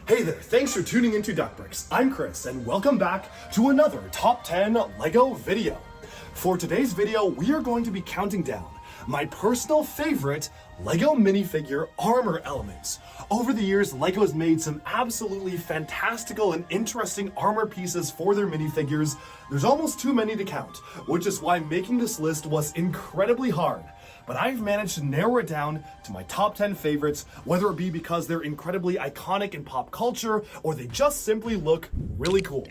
Hey there, thanks for tuning into Duckbricks. I'm Chris, and welcome back to another Top 10 LEGO video. For today's video, we are going to be counting down my personal favorite LEGO minifigure armor elements. Over the years, LEGO has made some absolutely fantastical and interesting armor pieces for their minifigures. There's almost too many to count, which is why making this list was incredibly hard. But I've managed to narrow it down to my top 10 favorites, whether it be because they're incredibly iconic in pop culture or they just simply look really cool.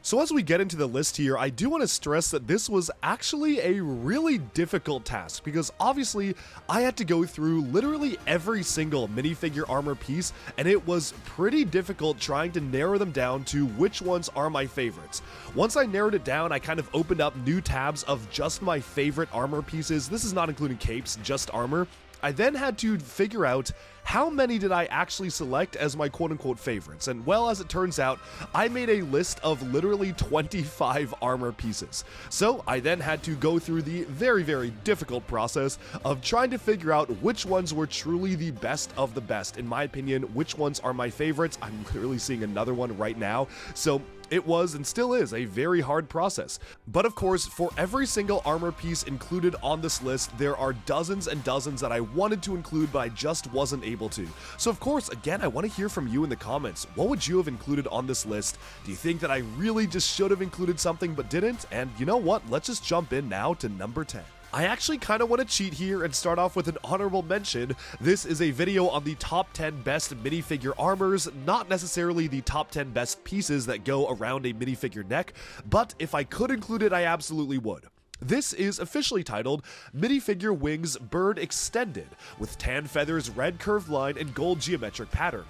So as we get into the list here, I do want to stress that this was actually a really difficult task because obviously I had to go through literally every single minifigure armor piece, and it was pretty difficult trying to narrow them down to which ones are my favorites. Once I narrowed it down, I kind of opened up new tabs of just my favorite armor pieces. This is not including capes, just armor. I then had to figure out how many did I actually select as my quote-unquote favorites, and well, as it turns out, I made a list of literally 25 armor pieces. So I then had to go through the very difficult process of trying to figure out which ones were truly the best of the best. In my opinion, which ones are my favorites. I'm literally seeing another one right now, so it was and still is a very hard process. But of course, for every single armor piece included on this list, there are dozens and dozens that I wanted to include, but I just wasn't able to. So of course, again, I want to hear from you in the comments. What would you have included on this list? Do you think that I really just should have included something but didn't? And you know what? Let's just jump in now to number 10. I actually kind of want to cheat here and start off with an honorable mention. This is a video on the top 10 best minifigure armors, not necessarily the top 10 best pieces that go around a minifigure neck, but if I could include it, I absolutely would. This is officially titled Minifigure Wings Bird Extended, with tan feathers, red curved line, and gold geometric pattern.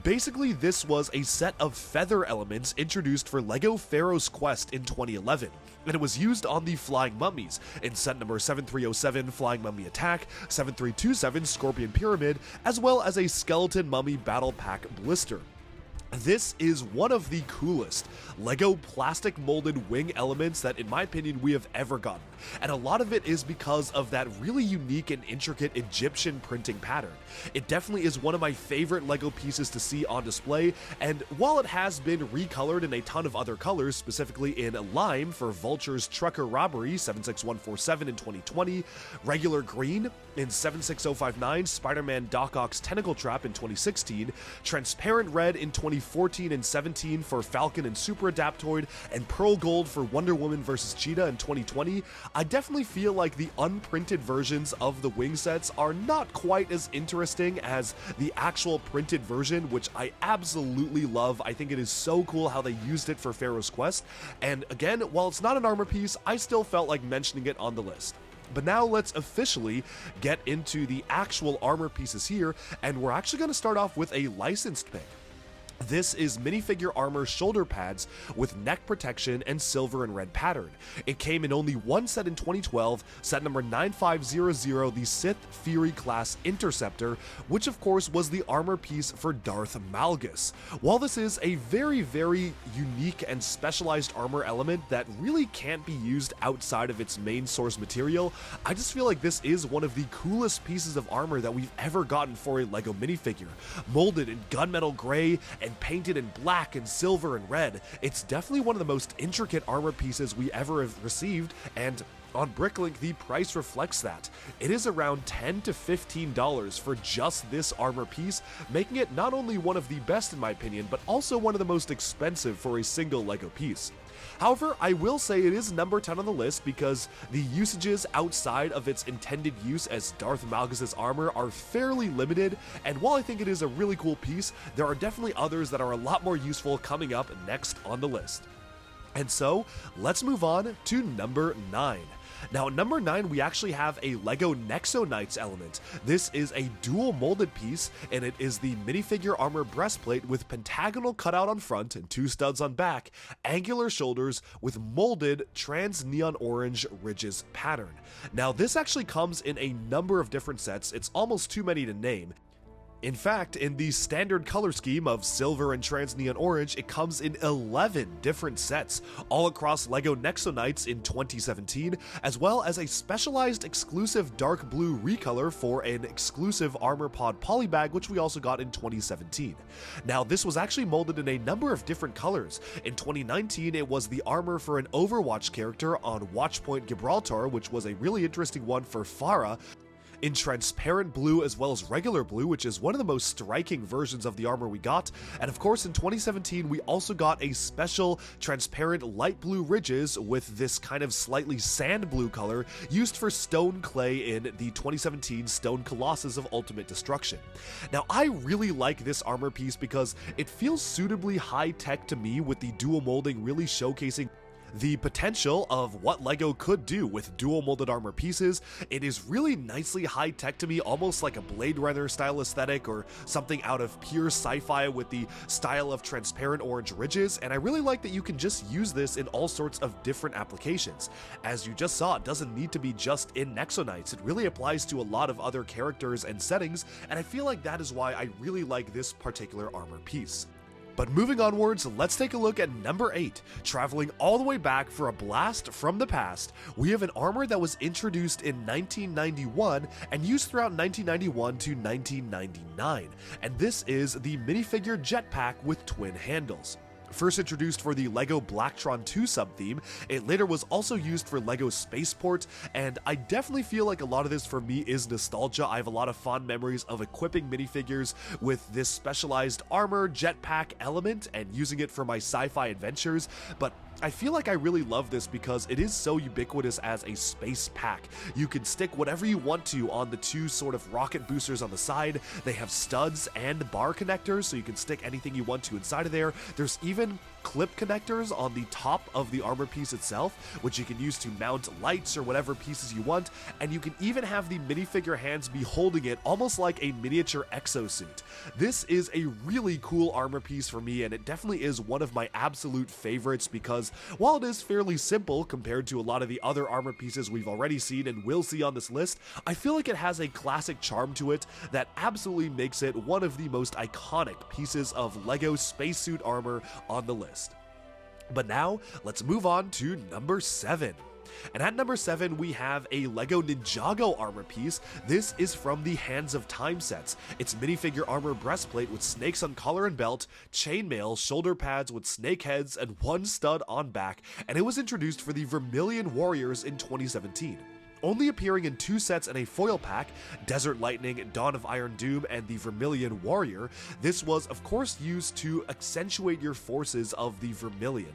Basically, this was a set of feather elements introduced for LEGO Pharaoh's Quest in 2011, and it was used on the Flying Mummies in set number 7307 Flying Mummy Attack, 7327 Scorpion Pyramid, as well as a Skeleton Mummy Battle Pack Blister. This is one of the coolest LEGO plastic molded wing elements that, in my opinion, we have ever gotten. And a lot of it is because of that really unique and intricate Egyptian printing pattern. It definitely is one of my favorite LEGO pieces to see on display, and while it has been recolored in a ton of other colors, specifically in lime for Vulture's Trucker Robbery 76147 in 2020, regular green in 76059 Spider-Man Doc Ock's Tentacle Trap in 2016, transparent red in 2014 and 17 for Falcon and Super Adaptoid, and pearl gold for Wonder Woman vs. Cheetah in 2020, I definitely feel like the unprinted versions of the wing sets are not quite as interesting as the actual printed version, which I absolutely love. I think it is so cool how they used it for Pharaoh's Quest, and again, while it's not an armor piece, I still felt like mentioning it on the list. But now let's officially get into the actual armor pieces here, and we're actually going to start off with a licensed pick. This is minifigure armor shoulder pads with neck protection and silver and red pattern. It came in only one set in 2012, set number 9500, the Sith Fury class Interceptor, which of course was the armor piece for Darth Malgus. While this is a very unique and specialized armor element that really can't be used outside of its main source material, I just feel like this is one of the coolest pieces of armor that we've ever gotten for a LEGO minifigure. Molded in gunmetal gray and painted in black and silver and red, it's definitely one of the most intricate armor pieces we ever have received, and on Bricklink the price reflects that. It is around $10 to $15 for just this armor piece, making it not only one of the best in my opinion, but also one of the most expensive for a single LEGO piece. However, I will say it is number 10 on the list because the usages outside of its intended use as Darth Malgus' armor are fairly limited, and while I think it is a really cool piece, there are definitely others that are a lot more useful coming up next on the list. And so, let's move on to number 9. Now at number 9, we actually have a LEGO Nexo Knights element. This is a dual molded piece, and it is the minifigure armor breastplate with pentagonal cutout on front and 2 studs on back, angular shoulders with molded trans neon orange ridges pattern. Now this actually comes in a number of different sets, it's almost too many to name. In fact, in the standard color scheme of silver and transneon orange, it comes in 11 different sets, all across LEGO Nexo in 2017, as well as a specialized exclusive dark blue recolor for an exclusive Armor Pod polybag, which we also got in 2017. Now, this was actually molded in a number of different colors. In 2019, it was the armor for an Overwatch character on Watchpoint Gibraltar, which was a really interesting one for Farah, in transparent blue as well as regular blue, which is one of the most striking versions of the armor we got. And of course, in 2017, we also got a special transparent light blue ridges with this kind of slightly sand blue color used for stone clay in the 2017 Stone Colossus of Ultimate Destruction. Now, I really like this armor piece because it feels suitably high-tech to me, with the dual molding really showcasing the potential of what LEGO could do with dual molded armor pieces. It is really nicely high-tech to me, almost like a Blade Runner style aesthetic or something out of pure sci-fi with the style of transparent orange ridges, and I really like that you can just use this in all sorts of different applications. As you just saw, it doesn't need to be just in Nexo, it really applies to a lot of other characters and settings, and I feel like that is why I really like this particular armor piece. But moving onwards, let's take a look at number 8. Traveling all the way back for a blast from the past, we have an armor that was introduced in 1991 and used throughout 1991 to 1999, and this is the minifigure jetpack with twin handles. First introduced for the LEGO Blacktron 2 sub-theme, it later was also used for LEGO Spaceport, and I definitely feel like a lot of this for me is nostalgia. I have a lot of fond memories of equipping minifigures with this specialized armor jetpack element and using it for my sci-fi adventures, but I feel like I really love this because it is so ubiquitous as a space pack. You can stick whatever you want to on the two sort of rocket boosters on the side. They have studs and bar connectors, so you can stick anything you want to inside of there. There's even clip connectors on the top of the armor piece itself, which you can use to mount lights or whatever pieces you want, and you can even have the minifigure hands be holding it almost like a miniature exosuit. This is a really cool armor piece for me, and it definitely is one of my absolute favorites because while it is fairly simple compared to a lot of the other armor pieces we've already seen and will see on this list, I feel like it has a classic charm to it that absolutely makes it one of the most iconic pieces of LEGO spacesuit armor on the list. But now, let's move on to number 7. And at number 7, we have a LEGO Ninjago armor piece. This is from the Hands of Time sets. It's minifigure armor breastplate with snakes on collar and belt, chainmail, shoulder pads with snake heads, and one stud on back, and it was introduced for the Vermilion Warriors in 2017. Only appearing in 2 sets and a foil pack, Desert Lightning, Dawn of Iron Doom, and the Vermilion Warrior, this was of course used to accentuate your forces of the Vermilion.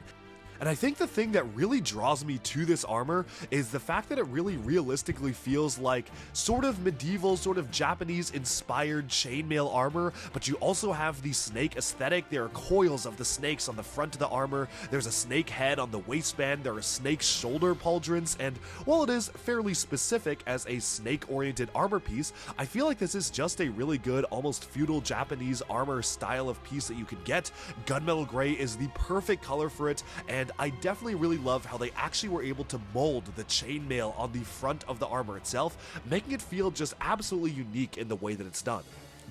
And I think the thing that really draws me to this armor is the fact that it really realistically feels like sort of medieval, sort of Japanese-inspired chainmail armor, but you also have the snake aesthetic. There are coils of the snakes on the front of the armor, there's a snake head on the waistband, there are snake shoulder pauldrons, and while it is fairly specific as a snake-oriented armor piece, I feel like this is just a really good, almost feudal Japanese armor style of piece that you can get. Gunmetal gray is the perfect color for it, and I definitely really love how they actually were able to mold the chainmail on the front of the armor itself, making it feel just absolutely unique in the way that it's done.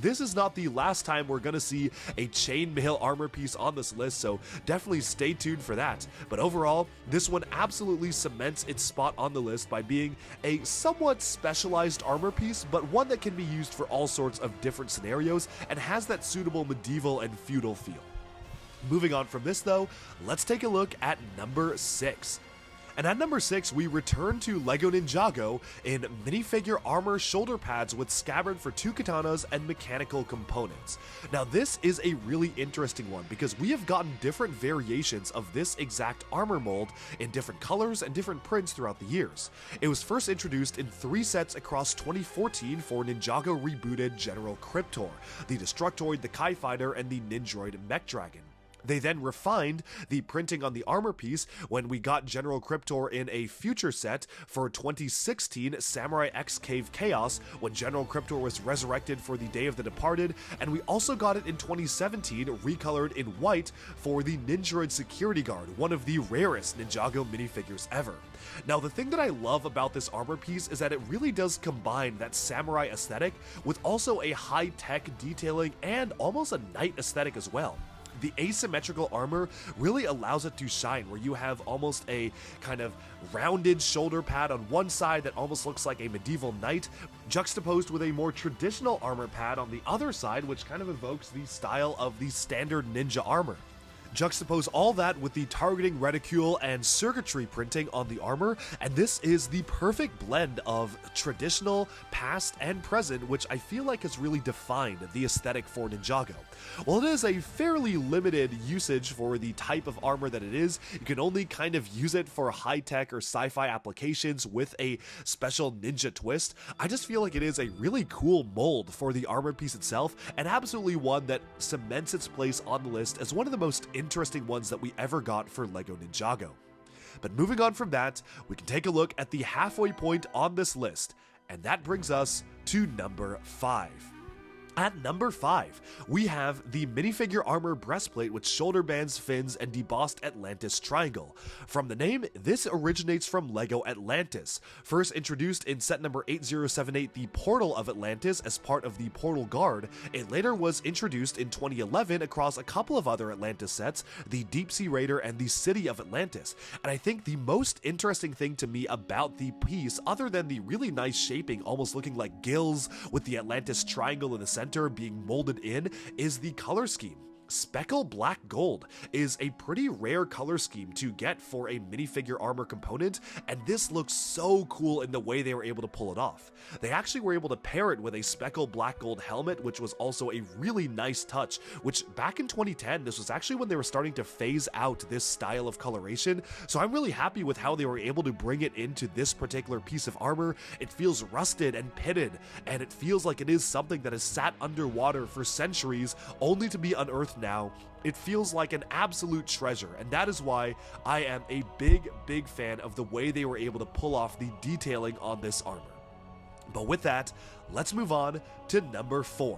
This is not the last time we're going to see a chainmail armor piece on this list, so definitely stay tuned for that. But overall, this one absolutely cements its spot on the list by being a somewhat specialized armor piece, but one that can be used for all sorts of different scenarios and has that suitable medieval and feudal feel. Moving on from this though, let's take a look at number 6. And at number 6, we return to LEGO Ninjago in minifigure armor shoulder pads with scabbard for 2 katanas and mechanical components. Now this is a really interesting one because we have gotten different variations of this exact armor mold in different colors and different prints throughout the years. It was first introduced in 3 sets across 2014 for Ninjago rebooted General Cryptor, the Destructoid, the Kai Fighter, and the Ninjroid Mech Dragon. They then refined the printing on the armor piece when we got General Cryptor in a future set for 2016 Samurai X Cave Chaos, when General Cryptor was resurrected for the Day of the Departed, and we also got it in 2017 recolored in white for the Ninjaroid Security Guard, one of the rarest Ninjago minifigures ever. Now, the thing that I love about this armor piece is that it really does combine that samurai aesthetic with also a high-tech detailing and almost a knight aesthetic as well. The asymmetrical armor really allows it to shine, where you have almost a kind of rounded shoulder pad on one side that almost looks like a medieval knight, juxtaposed with a more traditional armor pad on the other side, which kind of evokes the style of the standard ninja armor. Juxtapose all that with the targeting reticule and circuitry printing on the armor, and this is the perfect blend of traditional, past, and present, which I feel like has really defined the aesthetic for Ninjago. While it is a fairly limited usage for the type of armor that it is, you can only kind of use it for high-tech or sci-fi applications with a special ninja twist. I just feel like it is a really cool mold for the armor piece itself, and absolutely one that cements its place on the list as one of the most interesting ones that we ever got for LEGO Ninjago. But moving on from that, we can take a look at the halfway point on this list, and that brings us to number 5. At number 5, we have the minifigure armor breastplate with shoulder bands, fins, and debossed Atlantis triangle. From the name, this originates from LEGO Atlantis. First introduced in set number 8078, the Portal of Atlantis, as part of the Portal Guard, it later was introduced in 2011 across a couple of other Atlantis sets, the Deep Sea Raider and the City of Atlantis. And I think the most interesting thing to me about the piece, other than the really nice shaping, almost looking like gills with the Atlantis triangle in the center being molded in, is the color scheme. Speckle Black Gold is a pretty rare color scheme to get for a minifigure armor component, and this looks so cool in the way they were able to pull it off. They actually were able to pair it with a Speckle Black Gold helmet, which was also a really nice touch, which back in 2010, this was actually when they were starting to phase out this style of coloration, so I'm really happy with how they were able to bring it into this particular piece of armor. It feels rusted and pitted, and it feels like it is something that has sat underwater for centuries, only to be unearthed now. It feels like an absolute treasure, and that is why I am a big fan of the way they were able to pull off the detailing on this armor. But with that, let's move on to number 4.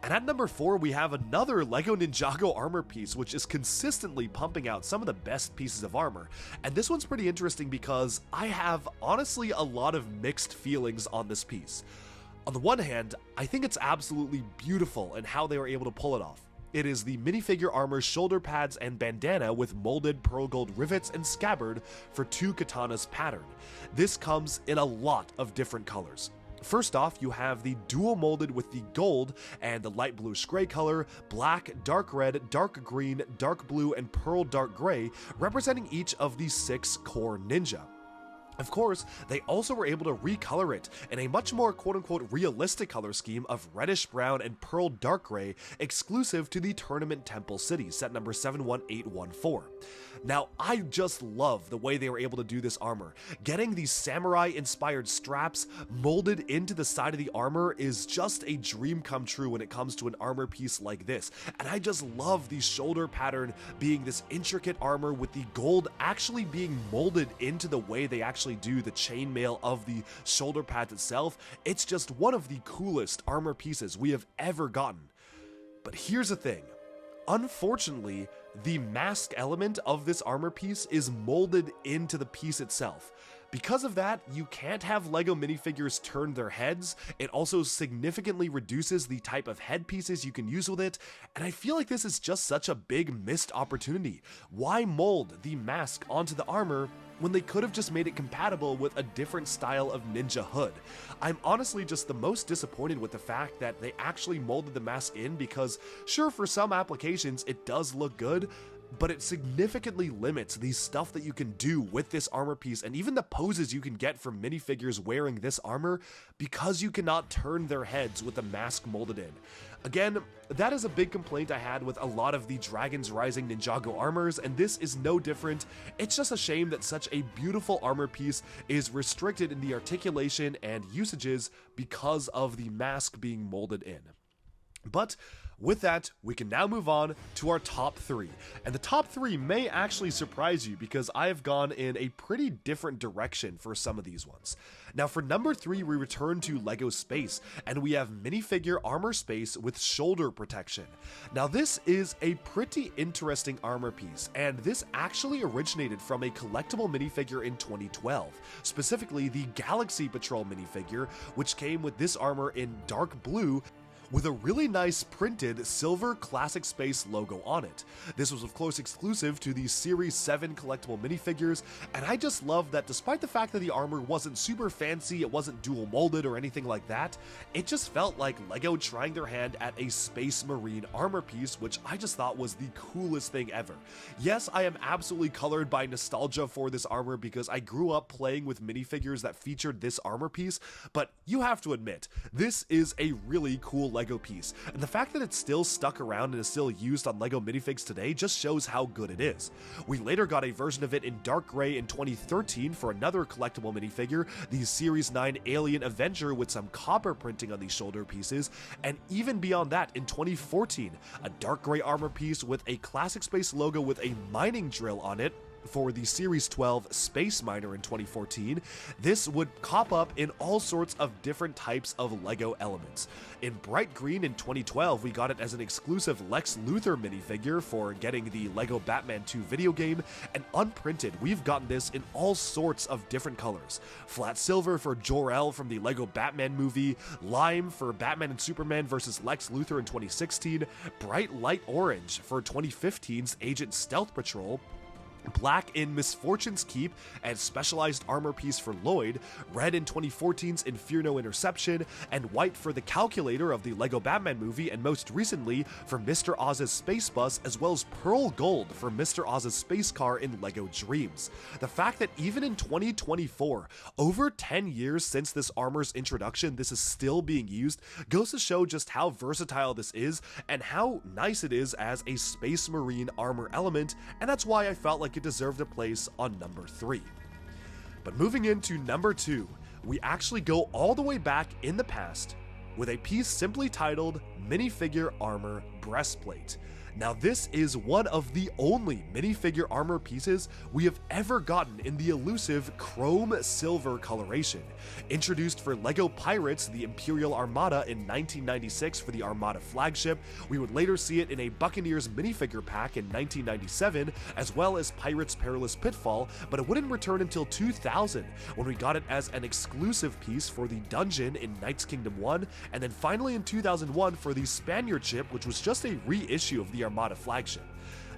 And at number 4, we have another LEGO Ninjago armor piece, which is consistently pumping out some of the best pieces of armor. And this one's pretty interesting because I have honestly a lot of mixed feelings on this piece. On the one hand, I think it's absolutely beautiful in how they were able to pull it off. It is the minifigure armor shoulder pads and bandana with molded pearl gold rivets and scabbard for 2 katanas pattern. This comes in a lot of different colors. First off, you have the dual molded with the gold and the light bluish gray color, black, dark red, dark green, dark blue, and pearl dark gray, representing each of the 6 core ninja. Of course, they also were able to recolor it in a much more quote-unquote realistic color scheme of reddish brown and pearl dark gray, exclusive to the Tournament Temple City, set number 71814. Now, I just love the way they were able to do this armor. Getting these samurai-inspired straps molded into the side of the armor is just a dream come true when it comes to an armor piece like this, and I just love the shoulder pattern being this intricate armor with the gold actually being molded into the way they actually do the chainmail of the shoulder pads itself. It's just one of the coolest armor pieces we have ever gotten. But here's the thing. Unfortunately, the mask element of this armor piece is molded into the piece itself. Because of that, you can't have LEGO minifigures turn their heads. It also significantly reduces the type of headpieces you can use with it, and I feel like this is just such a big missed opportunity. Why mold the mask onto the armor when they could have just made it compatible with a different style of ninja hood? I'm honestly just the most disappointed with the fact that they actually molded the mask in, because sure, for some applications it does look good, but it significantly limits the stuff that you can do with this armor piece and even the poses you can get from minifigures wearing this armor, because you cannot turn their heads with the mask molded in. Again, that is a big complaint I had with a lot of the Dragons Rising Ninjago armors, and this is no different. It's just a shame that such a beautiful armor piece is restricted in the articulation and usages because of the mask being molded in. But With that, we can now move on to our top 3. And the top 3 may actually surprise you because I have gone in a pretty different direction for some of these ones. Now for number 3, we return to LEGO Space, and we have Minifigure Armor Space with shoulder protection. Now this is a pretty interesting armor piece, and this actually originated from a collectible minifigure in 2012, specifically the Galaxy Patrol minifigure, which came with this armor in dark blue with a really nice printed silver Classic Space logo on it. This was of course exclusive to the Series 7 collectible minifigures, and I just love that despite the fact that the armor wasn't super fancy, it wasn't dual molded or anything like that, it just felt like LEGO trying their hand at a Space Marine armor piece, which I just thought was the coolest thing ever. Yes, I am absolutely colored by nostalgia for this armor because I grew up playing with minifigures that featured this armor piece, but you have to admit, this is a really cool LEGO piece, and the fact that it's still stuck around and is still used on LEGO minifigs today just shows how good it is. We later got a version of it in dark gray in 2013 for another collectible minifigure, the Series 9 Alien Avenger with some copper printing on these shoulder pieces, and even beyond that in 2014, a dark gray armor piece with a Classic Space logo with a mining drill on it for the Series 12 Space Miner in 2014. This would pop up in all sorts of different types of LEGO elements. In bright green in 2012, we got it as an exclusive Lex Luthor minifigure for getting the LEGO Batman 2 video game, and unprinted, we've gotten this in all sorts of different colors. Flat silver for Jor-El from the LEGO Batman movie, lime for Batman and Superman vs. Lex Luthor in 2016, bright light orange for 2015's Agent Stealth Patrol, black in Misfortune's Keep and specialized armor piece for Lloyd, red in 2014's In Fear No Interception, and white for the calculator of the LEGO Batman movie, and most recently for Mr. Oz's Space Bus, as well as pearl gold for Mr. Oz's space car in LEGO Dreams. The fact that even in 2024, over 10 years since this armor's introduction, this is still being used, goes to show just how versatile this is and how nice it is as a Space Marine armor element, and that's why I felt like it deserved a place on number 3. But moving into number 2, we actually go all the way back in the past with a piece simply titled Minifigure Armor Breastplate. Now this is one of the only minifigure armor pieces we have ever gotten in the elusive chrome silver coloration. Introduced for LEGO Pirates, the Imperial Armada in 1996 for the Armada flagship, we would later see it in a Buccaneers minifigure pack in 1997, as well as Pirates Perilous Pitfall, but it wouldn't return until 2000, when we got it as an exclusive piece for the Dungeon in Knights Kingdom 1, and then finally in 2001 for the Spaniard ship, which was just a reissue of the Armada flagship.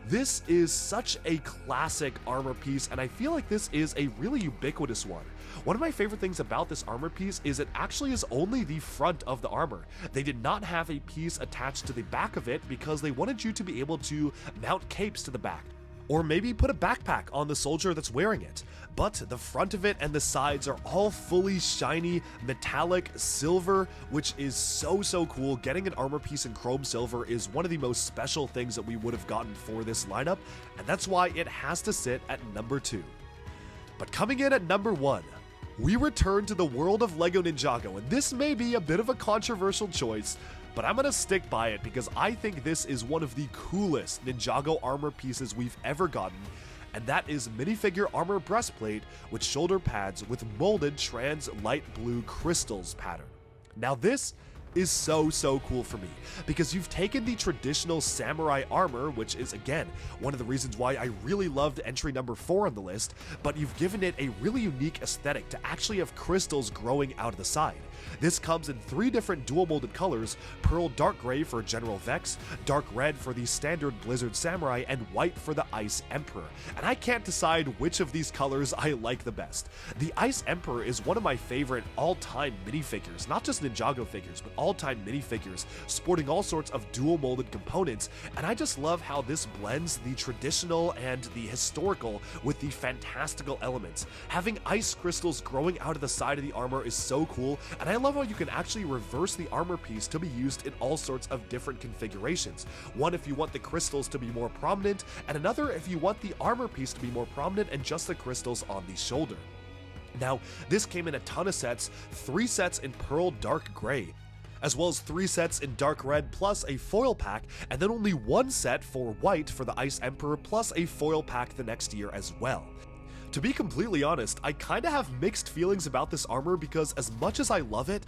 This is such a classic armor piece, and I feel like this is a really ubiquitous one. One of my favorite things about this armor piece is it actually is only the front of the armor. They did not have a piece attached to the back of it because they wanted you to be able to mount capes to the back, or maybe put a backpack on the soldier that's wearing it. But the front of it and the sides are all fully shiny, metallic silver, which is so cool. Getting an armor piece in chrome silver is one of the most special things that we would have gotten for this lineup, and that's why it has to sit at number 2. But coming in at number 1, we return to the world of LEGO Ninjago, and this may be a bit of a controversial choice, but I'm gonna stick by it because I think this is one of the coolest Ninjago armor pieces we've ever gotten, and that is Minifigure Armor Breastplate with shoulder pads with molded trans light blue crystals pattern. Now this is so cool for me because you've taken the traditional samurai armor, which is again one of the reasons why I really loved entry number 4 on the list, but you've given it a really unique aesthetic to actually have crystals growing out of the side. This comes in 3 different dual molded colors: pearl dark gray for General Vex, dark red for the standard Blizzard Samurai, and white for the Ice Emperor. And I can't decide which of these colors I like the best. The Ice Emperor is one of my favorite all-time minifigures, not just Ninjago figures, but all-time minifigures, sporting all sorts of dual molded components, and I just love how this blends the traditional and the historical with the fantastical elements. Having ice crystals growing out of the side of the armor is so cool, and I love how you can actually reverse the armor piece to be used in all sorts of different configurations. One if you want the crystals to be more prominent, and another if you want the armor piece to be more prominent and just the crystals on the shoulder. Now, this came in a ton of sets, 3 sets in pearl dark gray. as well as 3 sets in dark red plus a foil pack, and then only 1 set for white for the Ice Emperor plus a foil pack the next year as well. To be completely honest, I kinda have mixed feelings about this armor because as much as I love it,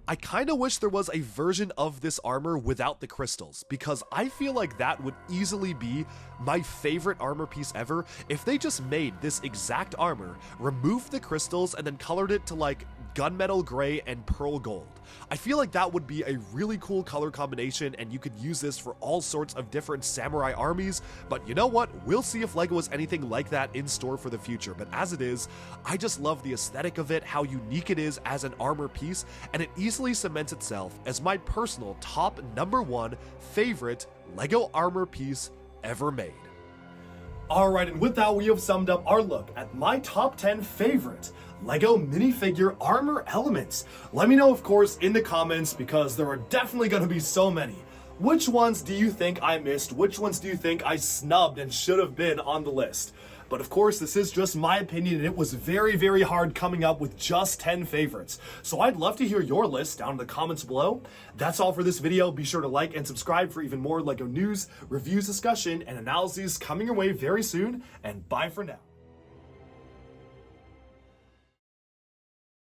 I kinda wish there was a version of this armor without the crystals, because I feel like that would easily be my favorite armor piece ever if they just made this exact armor, removed the crystals, and then colored it to like gunmetal gray and pearl gold. I feel like that would be a really cool color combination, and you could use this for all sorts of different samurai armies, but you know what? We'll see if LEGO has anything like that in store for the future, but as it is, I just love the aesthetic of it, how unique it is as an armor piece, and it easily cements itself as my personal top #1 favorite LEGO armor piece ever made. Alright, and with that we have summed up our look at my top 10 favorite LEGO minifigure armor elements. Let me know, of course, in the comments, because there are definitely going to be so many. Which ones do you think I missed? Which ones do you think I snubbed and should have been on the list? But of course, this is just my opinion, and it was very, very hard coming up with just 10 favorites. So I'd love to hear your list down in the comments below. That's all for this video. Be sure to like and subscribe for even more LEGO news, reviews, discussion, and analyses coming your way very soon, and bye for now.